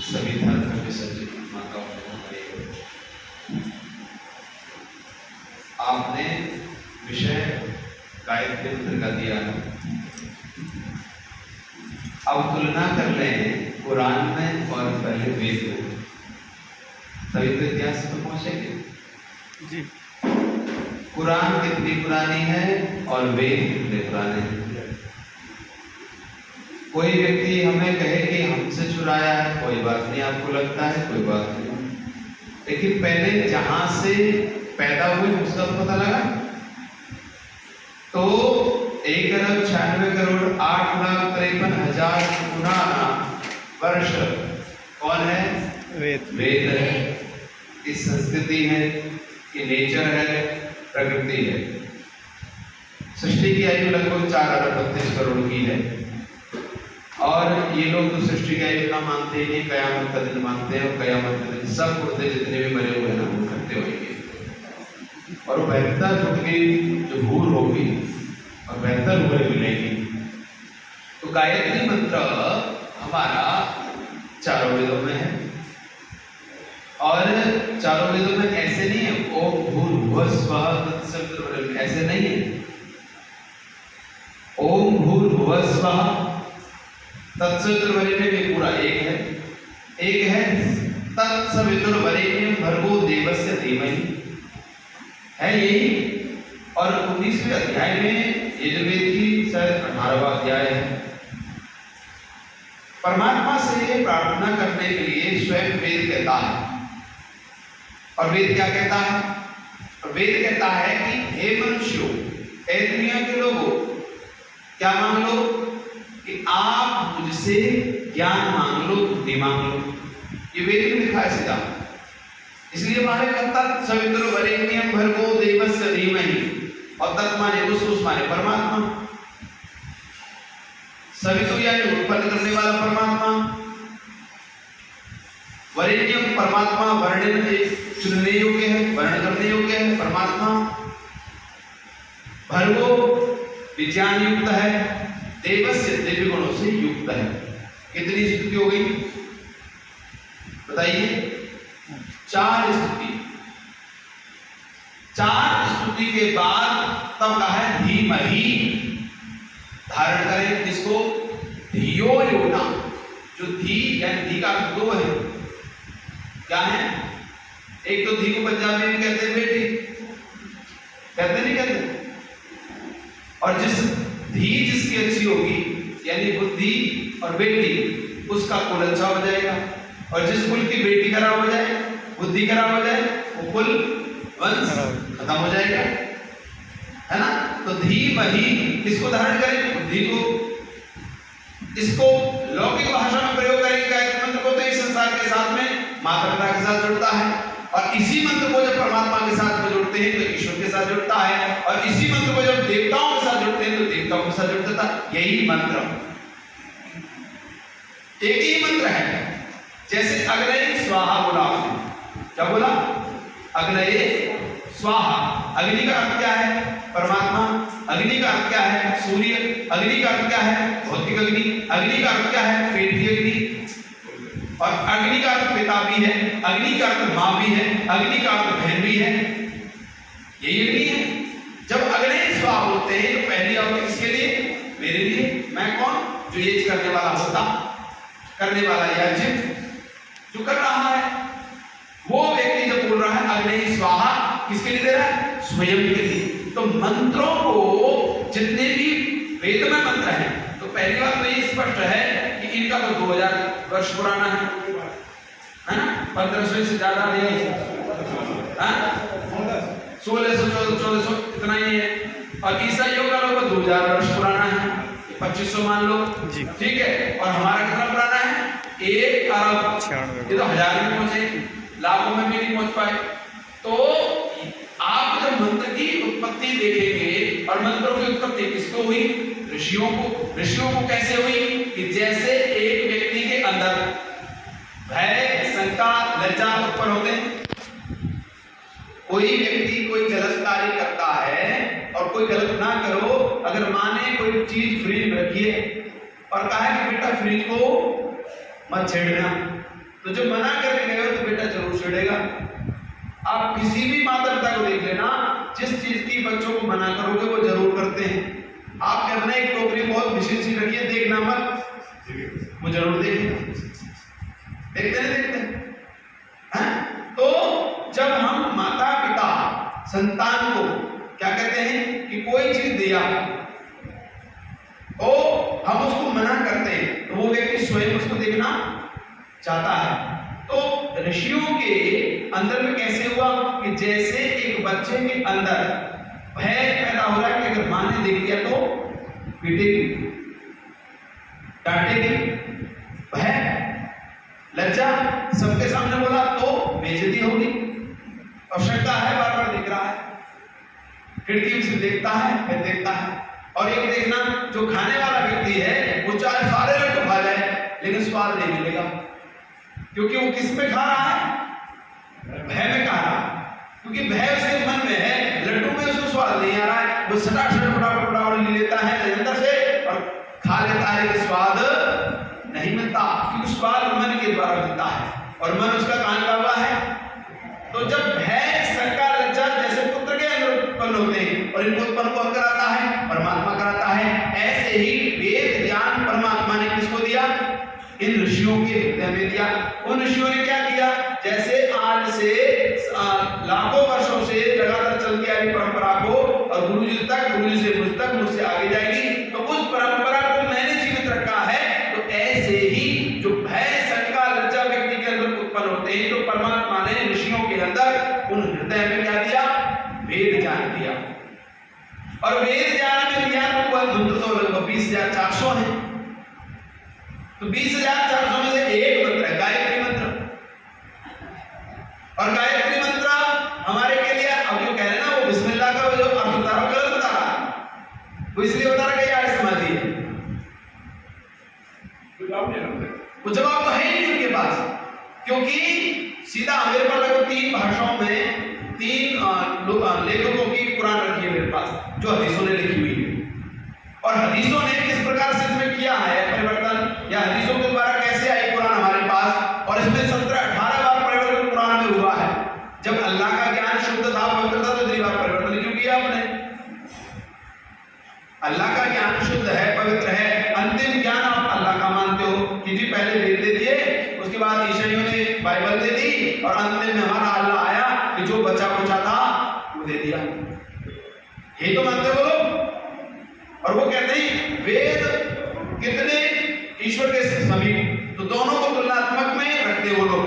सभी धर्म में विसर्जित माताओं आपने विषय गायत्री मंत्र का दिया। अब तुलना कर लें कुरान में और पहले वेद में, तभी तो इतिहास में पहुंचेंगे जी। कुरान कितनी पुरानी है और वेद कितने पुराने हैं। कोई व्यक्ति हमें कहे कि हमसे चुराया है, कोई बात नहीं, आपको लगता है कोई बात नहीं, लेकिन पहले जहां से पैदा हुए उसका पता लगा तो 1,96,08,53,000 वर्ष कौन है? वेद है। इस संस्कृति है, ये नेचर है, प्रकृति है। सृष्टि की आयु लगभग 4,38 करोड़ की है और ये लोग तो सृष्टि का आयु ना मानते हैं, कयामत का दिन मानते हैं और कयामत के दिन सब मुर्दे जितने भी मरे हुए हैं ना वो इकट्ठे होंगे और बेहतर उनकी जो भूल होगी और बेहतर हुए मिलेगी। तो गायत्री मंत्र हमारा चारों वेदों में है और चारों वेदों में ऐसे नहीं है ओम भूर्भुवः स्वः तत्सवितुर्वरेण्यं, ऐसे नहीं है। ओम भूर्भुवः स्वः तत्सवितुर्वरेण्यं में पूरा एक है तत्सवितुर्वरेण्यं भर्गो देवस्य धीमहि, है यही। और 19वें अध्याय में यजुर्वेद की शायद 18वां अध्याय है। परमात्मा से प्रार्थना करने के लिए स्वयं वेद कहता है और वेद क्या कहता है? वेद कहता है कि हे मनुष्यों, हे दुनिया के लोगों, क्या मांग लो? कि आप मुझसे ज्ञान मांग लो, बुद्धि मांग लो। ये वेद में लिखा है सीधा। इसलिए हमारे तत्सवितुर्वरेण्यं भर्गो देवस्य धीमहि, और तत् माने उस माने परमात्मा, सवितु यानी उत्पन्न करने वाला परमात्मा, वरेण्यम परमात्मा, वर्णन चुनने योग्य है, वर्णन करने योग्य है परमात्मा, भर्गो विज्ञान युक्त है, देवस्य दिव्य गुणों से युक्त है। कितनी स्तुति हो गई बताइए? 4 स्तुति। 4 स्तुति के बाद तब कहा है धीमहि, धारण करें किसको? धियो यो न। जो धी यानी धी का अर्थ 2 है। क्या है? एक तो धी को पंजाबी में कहते हैं बेटी, कहते नहीं कहते? और धी जिसकी अच्छी होगी यानी बुद्धि और बेटी, उसका कुल अच्छा हो जाएगा। और जिस कुल की बेटी खराब हो जाए, बुद्धि खराब हो जाए, वो कुल वंश खत्म हो जाएगा, है ना? तो धीमहि किसको धारण करें? बुद्धि को। इसको लौकिक भाषा में प्रयोग करेंगे गायत्री मंत्र को तो इस संसार के साथ में माता पिता के साथ जुड़ता है, और इसी मंत्र को जब परमात्मा के साथ में जोड़ते हैं तो ईश्वर के साथ जुड़ता है, और इसी मंत्र को जब देवताओं के साथ जोड़ते हैं तो देवताओं के साथ जुड़ता है। यही मंत्र एक ही मंत्र है। जैसे अग्नये स्वाहा बोला आपने, क्या बोला? अग्नये स्वाहा। अग्नि का अर्थ क्या है? परमात्मा। अग्नि का अर्थ क्या है? सूर्य। अग्नि का अर्थ क्या है? भौतिक अग्नि। अग्नि का अर्थ क्या है? पेटी अग्नि। और अग्नि का अर्थ पिता भी है, अग्नि का अर्थ मां भी है, अग्नि का अर्थ बहन भी है। यही अग्नि है। जब अग्नये स्वाहा बोलते हैं तो पहली आहुति किसके लिए? मेरे लिए। मैं कौन? जो ये करने वाला होता, करने वाला याजक जो कर रहा है, वो व्यक्ति जब बोल रहा है अग्नये स्वाहा, किसके लिए दे रहा है? स्वयं के लिए। तो मंत्रों को जितने भी वेद में मंत्र हैं, तो पहली बात तो ये स्पष्ट है कि इनका तो 2000 वर्ष पुराना है ना? 1500 से ज्यादा नहीं है, 1600 इतना ही है। और ईसाइयों का लगभग 2000 वर्ष पुराना है, 2500 मान लो, ठीक है। और हमारा कितना पुराना है? 1 अरब। ये तो 1000 में पहुंचे, लाखों में भी नहीं पहुंच पाए। तो और मंत्रों की उत्पत्ति किसको हुई? ऋषियों को। ऋषियों को कैसे हुई? कि जैसे एक व्यक्ति के अंदर भय, शंका, लज्जा उत्पन्न होते हैं। कोई व्यक्ति कोई गलत कार्य करता है और कोई गलत ना करो, अगर माँ ने कोई चीज फ्रिज में रखी है और कहा है कि बेटा फ्रिज को मत छेड़ना, तो जब मना करके गए हो तो बेटा जरूर छेड़ेगा। आप किसी भी माता पिता को देख लेना, जिस चीज की बच्चों को मना करोगे वो जरूर करते हैं। आपने अपना एक टोकरी बहुत विशेष चीज रखी है, देखना मत, वो जरूर देखेगा। देखते नहीं देखते हैं? तो जब हम माता पिता संतान को क्या कहते हैं कि कोई चीज दिया तो हम उसको मना करते हैं, तो वो व्यक्ति स्वयं उसको देखना चाहता है। तो ऋषियों के अंदर में कैसे हुआ कि जैसे एक बच्चे के अंदर भय पैदा हो रहा है कि अगर मां ने देख लिया तो पीटेगी, डांटेगी, भय, लज्जा, सबके सामने बोला तो बेइज्जती होगी, और शंका है, बार बार दिख रहा है, खिड़की से देखता है, फिर देखता है। और एक देखना, जो खाने वाला व्यक्ति है वो चाहे सारे लड्डू खा जाए लेकिन स्वाद नहीं मिलेगा, क्योंकि वो किस में खा रहा है? भय में खा रहा है, क्योंकि भय उसके मन में है, लड्डू में उसको स्वाद नहीं आ रहा है, वो सटासट फटाफट ले लेता है अंदर से और खा लेता है, लेकिन स्वाद नहीं मिलता, क्योंकि स्वाद मन के द्वारा मिलता है और मन उसका कहां का हुआ है। तो जब भय, शंका, लज्जा जैसे पुत्र के अंदर उत्पन्न होते हैं, और इनको उत्पन्न कौन कराता है? परमात्मा कराता है। ऐसे ही वेद ज्ञान परमात्मा ने किसको दिया? इन ऋषियों के हृदय में दिया। उन ऋषियों ने क्या किया? जैसे आज से लाखों वर्षों से लगातार चलती आ रही परंपरा को, और गुरुजी तक, गुरुजी से मुझ तक, मुझसे आगे जाएगी, तो उस परंपरा को मैंने जीवित रखा है। तो ऐसे ही जो भय, शंका, लज्जा व्यक्ति के अंदर उत्पन्न होते हैं, तो परमात्मा ने ऋषियों के अंदर उन हृदय में क्या दिया? वेद ज्ञान दिया। और वेद ज्ञान में दिया तो वह मंत्र तो लगभग 20,400 है। तो 20,400 में से एक मंत्र है गायत्री मंत्र, और गायत्री मंत्र हमारे के लिए अब जो कह रहे हैं ना, वो बिस्मिल्लाह का जो अर्थ बता रहा, गलत बता रहा है, वो इसलिए बता रहा कि यार समाधि है, वो जवाब तो है ही नहीं उनके पास, क्योंकि सीधा मेरे पास लगभग 3 भाषाओं में 3 लेखकों की कुरान रखी है मेरे पास, जो हदीसों ने लिखी हुई है, और हदीसों ने किस प्रकार से इसमें किया है परिवर्तन, या हदीसों के द्वारा कैसे आई कुरान हमारे पास, और इसमें 17-18 बार परिवर्तन कुरान में हुआ है। जब अल्लाह का ज्ञान शुद्ध था, पवित्र था, तो 3 बार परिवर्तन क्यों किया आपने? अल्लाह का ज्ञान शुद्ध है, पवित्र है, अंतिम ज्ञान आप अल्लाह का मानते हो कि जी पहले वेद दे दिए, उसके बाद ईसाइयों ने बाइबल दे दी, और अंतिम में हमारा अल्लाह आया कि जो बचा कुचा था वो दे दिया, यही तो मानते हो लोग। और वो कहते हैं वेद कितने ईश्वर के समीप, तो दोनों को तुलनात्मक में रखते वो लोग,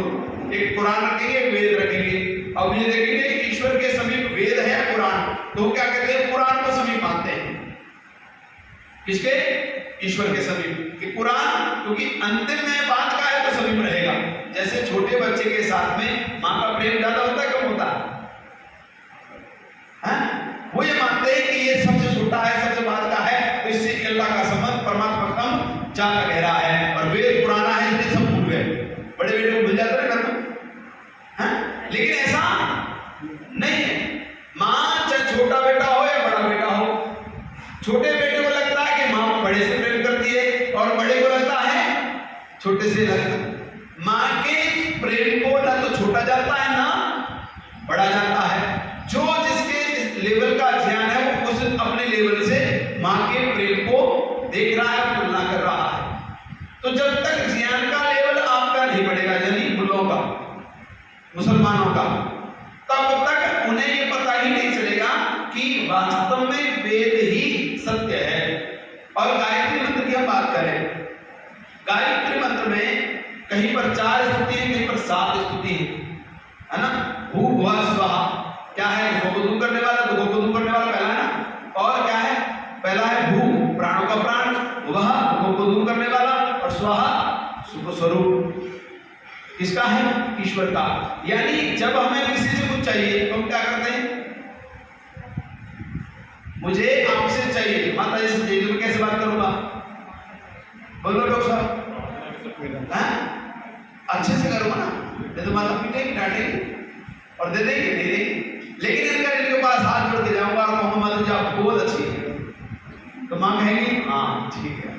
एक कुरान रखेंगे, एक वेद रखेंगे, अब ये देखेंगे ईश्वर के समीप वेद है कुरान, तो वो क्या कहते हैं? कुरान को समीप मानते हैं। किसके? ईश्वर के समीप कि कुरान, क्योंकि अंतिम में बात का है तो समीप रहेगा। जैसे छोटे बच्चे के साथ में मां का प्रेम ज्यादा होता है, कम होता है? वो ये मानते हैं कि ये सबसे छोटा है, सबसे बात का है, तो इससे अल्लाह का संबंध परमात्मा कम ज्यादा गहरा है, और वेद पुराना है इसलिए सब भूल गए। बड़े बेटे को भूल जाते हैं घर में, लेकिन ऐसा नहीं है। मां चाहे छोटा बेटा हो या बड़ा बेटा हो, छोटे बेटे को लगता है कि मां बड़े से प्रेम करती है, और बड़े को लगता है छोटे से लगता है। मां के प्रेम को ना तो छोटा जाता है ना बड़ा जाता है। जो जिसके लेवल का ज्ञान है वो उस अपने लेवल से मां के प्रेम को देख रहा है, तुलना कर रहा है। तो जब तक ज्ञान का लेवल आपका नहीं बढ़ेगा, यानी मुल्लों का, मुसलमानों का, तब तक उन्हें ये पता ही नहीं चलेगा कि वास्तव में वेद ही सत्य है। और गायत्री मंत्र की हम बात करें, गायत्री मंत्र में कहीं पर 4 स्तुति है, कहीं पर 7 स्तुति है ना। भू भुवः स्वहा क्या है? दुखों को दूर करने वाला, दुखों को दूर करने वाला पहला है ना। और क्या है? पहला है भू, प्राणों का प्राण, भुवः दुखों को दूर करने वाला, और स्वाहा सुख स्वरूप। किसका है? ईश्वर का। यानी जब हमें किसी से कुछ चाहिए तो हम क्या करते हैं? मुझे आपसे चाहिए, माता जी से चाहिए, तो मैं कैसे बात करूंगा? बोलो डॉक्टर साहब, अच्छे से करूंगा ना, नहीं तो माता पीटेगी, डांटेगी और दे देंगे, दे देंगे। लेकिन इनके पास हाथ जोड़ के जाऊंगा और कहूंगा माता जी आप बहुत अच्छी है, तो माँ कहेगी हाँ ठीक है।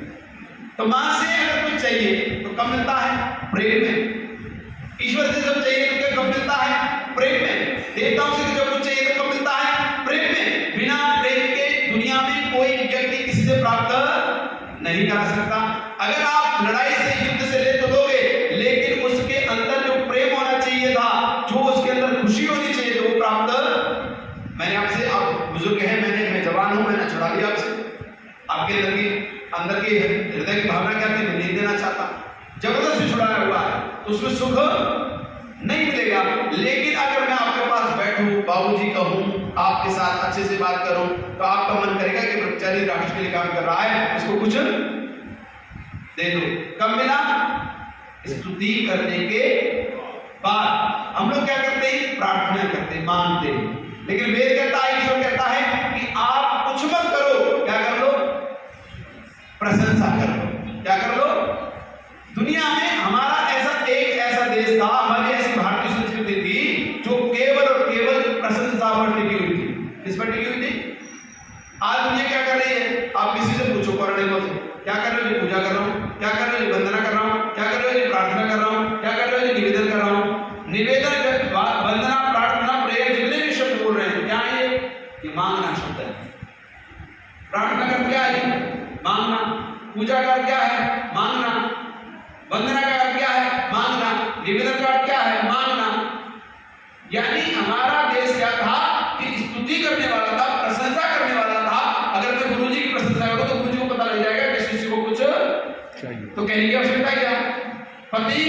तो माँ से अगर कुछ चाहिए तो कब मिलता है? प्रेम में। ईश्वर से जब चाहिए तो कब मिलता है? प्रेम में। देवताओं से जब कुछ चाहिए तो कब मिलता है? प्रेम में। बिना प्रेम के दुनिया में कोई व्यक्ति किसी से प्राप्त नहीं कर सकता। अगर आप लड़ाई से, युद्ध से ले तो लोगे, लेकिन उसके अंदर जो प्रेम होना चाहिए था, जो उसके अंदर खुशी होनी चाहिए, तो वो प्राप्त। मैंने आपसे, आप बुजुर्ग हैं, मैं जवान हूं, मैंने छुड़ा लिया आपसे, आपके अंदर की हृदय की भावना क्या थी? मैं नहीं देना चाहता, जबरदस्ती छुड़ाया हुआ है, तो उसमें सुख नहीं मिलेगा। लेकिन अगर मैं आपके पास बैठूं, बाबूजी कहूं, आपके साथ अच्छे से बात करूं, तो आपका मन करेगा कि ब्रह्मचारी राष्ट्र के लिए काम कर रहा है, उसको कुछ दे दो। कब मिला? स्तुति करने के बाद। हम लोग क्या करते हैं? प्रार्थना करते हैं, मांगते हैं। लेकिन वेद कहता है, ईश्वर कहता है कि आप कुछ मत करो, क्या कर लो? प्रशंसा कर लो। क्या कर लो? दुनिया में हमारा ऐसा देश था, हमारी ऐसी भारतीय संस्कृति थी जो केवल और केवल प्रशंसा पर टिकी हुई थी। किस पर टिकी हुई थी? आज दुनिया क्या कर रही है? आप किसी से पूछो, पौराणिकों से, क्या कर रहे हो जी? पूजा कर रहा हूँ। क्या कर रहे हो जी? वंदना कर रहा हूँ। क्या कर रहे हो जी? प्रार्थना कर रहा हूँ। क्या कर रहे हो जी? निवेदन कर रहा हूँ। निवेदन, वंदना, प्रार्थना, प्रेयर, जितने भी शब्द बोल रहे हैं, क्या है ये? मांगना शब्द है। प्रार्थना कर क्या है? मांगना। पूजा का क्या है? मांगना। वंदना का क्या है? मांगना। निवेदन का क्या है? मांगना। यानी हमारा देश क्या था कि स्तुति करने वाला था, प्रशंसा करने वाला था। अगर मैं गुरुजी की प्रशंसा करूं तो गुरुजी को पता लग जाएगा कि शिष्य को कुछ चाहिए, तो कहने की आवश्यकता क्या? पति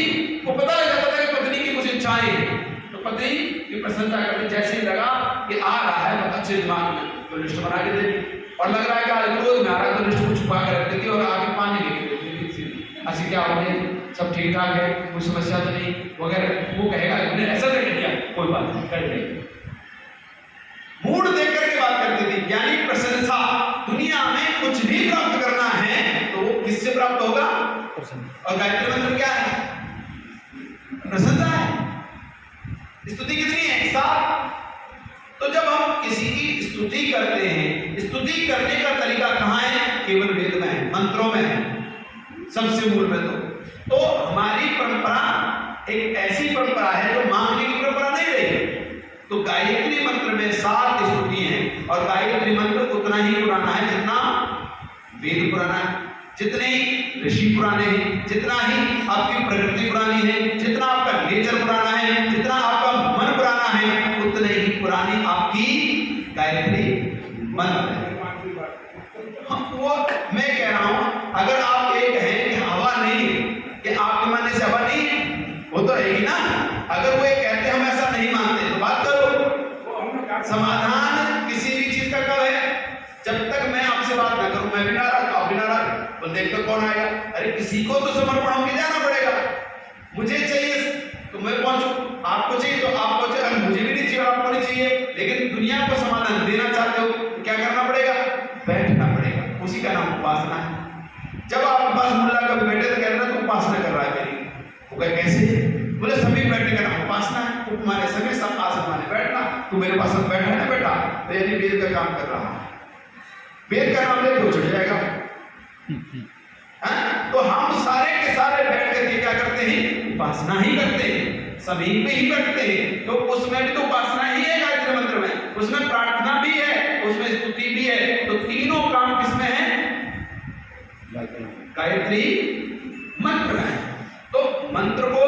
को पता लग जाता था कि पत्नी की कुछ इच्छाएं हैं, तो पति की प्रशंसा करने जैसे ही लगा कि आ रहा है बहुत अच्छे दिमाग में, तो लिस्ट बना के देती, और लग रहा है कि आज क्रोध में आ रहा है तो लिस्ट को छुपा कर रख देती और आगे पानी लेके देती। ऐसे क्या हो गया, सब ठीक ठाक है, कोई समस्या तो नहीं वगैरह। वो कहेगा तुमने ऐसा कर दिया, कोई बात नहीं, कर लेंगे। मूड देख करके बात करती थी। यानी प्रशंसा। दुनिया में कुछ भी प्राप्त करना है तो वो किससे प्राप्त होगा? और गायत्री मंत्र क्या है? प्रशंसा है। स्तुति कितनी है? 7। तो जब हम किसी की स्तुति करते हैं, स्तुति करने का तरीका कहाँ है? केवल वेद में है, मंत्रों में है, सबसे मूल में। तो हमारी परंपरा एक ऐसी परंपरा है जो मांगने की परंपरा नहीं रही। तो गायत्री मंत्र में 7 स्तुति हैं, और गायत्री मंत्र उतना ही पुराना है जितना वेद पुराना है, जितने ही ऋषि पुराने हैं, जितना ही आपकी प्रकृति पुरानी है, जितना आपका नेचर पुराना है, जितना आपका मन पुराना है, उतने ही पुरानी आपकी गायत्री मंत्र है। वो मैं कह रहा हूं, अगर आप ये कहें कि हवा नहीं है, कि आपके मानने से हवा नहीं है, वो तो रहेगी ना। अगर वो ये कहते हम ऐसा नहीं मानते तो बात करो। समाधान किसी भी चीज का कब है? जब तक मैं आपसे बात ना करूं, मैं भी नाराज, आप भी नाराज, तो देख तो कौन आएगा? अरे किसी को तो समर्पण होकर जाना पड़ेगा। मुझे चाहिए तो मैं पहुंचू, आपको चाहिए तो आपको चाहिए, मुझे भी नहीं चाहिए, आपको नहीं चाहिए, लेकिन दुनिया को समाधान देना चाहते हो तो क्या करना पड़ेगा? बैठना पड़ेगा। उसी का नाम उपासना है। जब आपके पास मुल्ला कभी बैठे तो कह रहे हैं तो उपासना कर रहा है मेरी। वो कहे कैसे? बोले सभी बैठने का नाम उपासना है। उपमाने समय सब आसन माने बैठना, तू मेरे पास बैठा है ना बेटा, तो यानी वेद का काम कर रहा है। वेद का नाम लेके चढ़ जाएगा। तो हम सारे के सारे बैठ करके क्या करते हैं? उपासना ही करते हैं, सभी पे ही बैठते हैं। तो उसमें भी तो उपासना ही है गायत्री मंत्र में, उसमें प्रार्थना भी है, उसमें स्तुति भी है। तो तीनों काम किसमें है? गायत्री मंत्र में। तो मंत्र को